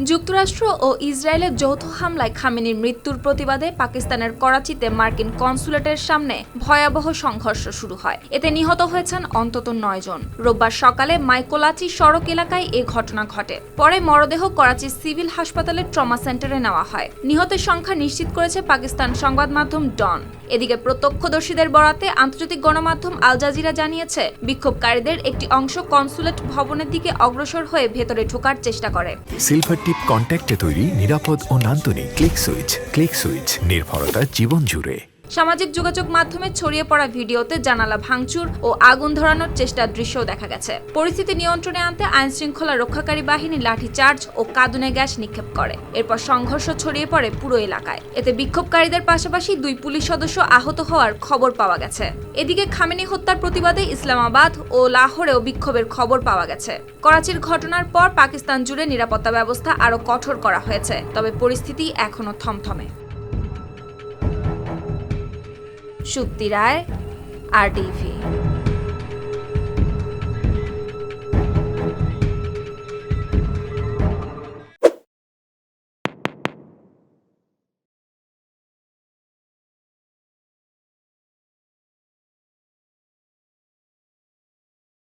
যুক্তরাষ্ট্র ও ইসরায়েলের যৌথ হামলায় খামেনির মৃত্যুর প্রতিবাদে পাকিস্তানের করাচিতে মার্কিন কনসুলেটের সামনে ভয়াবহ সংঘর্ষ শুরু হয়। এতে নিহত হয়েছেন অন্তত 9 জন। রোববার সকালে মাইকোলাচি সড়ক এলাকায় এ ঘটনা ঘটে। পরে মরদেহ করাচি সিভিল হাসপাতালের ট্রমা সেন্টারে নেওয়া হয়। নিহতের সংখ্যা নিশ্চিত করেছে পাকিস্তান সংবাদ মাধ্যম ডন। এদিকে প্রত্যক্ষদর্শীদের বরাতে আন্তর্জাতিক গণমাধ্যম আল জাজিরা জানিয়েছে, বিক্ষোভকারীদের একটি অংশ কনসুলেট ভবনের দিকে অগ্রসর হয়ে ভেতরে ঢোকার চেষ্টা করে। সিলভার টিপ কন্ট্যাক্টে তৈরি নিরাপদ ও নান্দনিক ক্লিক সুইচ নির্ভরতা জীবন জুড়ে। সামাজিক যোগাযোগ মাধ্যমে ছড়িয়ে পড়া ভিডিওতে জানালা ভাঙচুর ও আগুন ধরানোর চেষ্টার দৃশ্যও দেখা গেছে। পরিস্থিতি নিয়ন্ত্রণে আনতে আইনশৃঙ্খলা রক্ষাকারী বাহিনী লাঠিচার্জ ও কাঁদুনে গ্যাস নিক্ষেপ করে। এরপর সংঘর্ষ ছড়িয়ে পড়ে পুরো এলাকায়। এতে বিক্ষোভকারীদের পাশাপাশি 2 পুলিশ সদস্য আহত হওয়ার খবর পাওয়া গেছে। এদিকে খামেনি হত্যার প্রতিবাদে ইসলামাবাদ ও লাহোরেও বিক্ষোভের খবর পাওয়া গেছে। করাচির ঘটনার পর পাকিস্তান জুড়ে নিরাপত্তা ব্যবস্থা আরও কঠোর করা হয়েছে, তবে পরিস্থিতি এখনো থমথমে। শুক্তি রায়, RTV।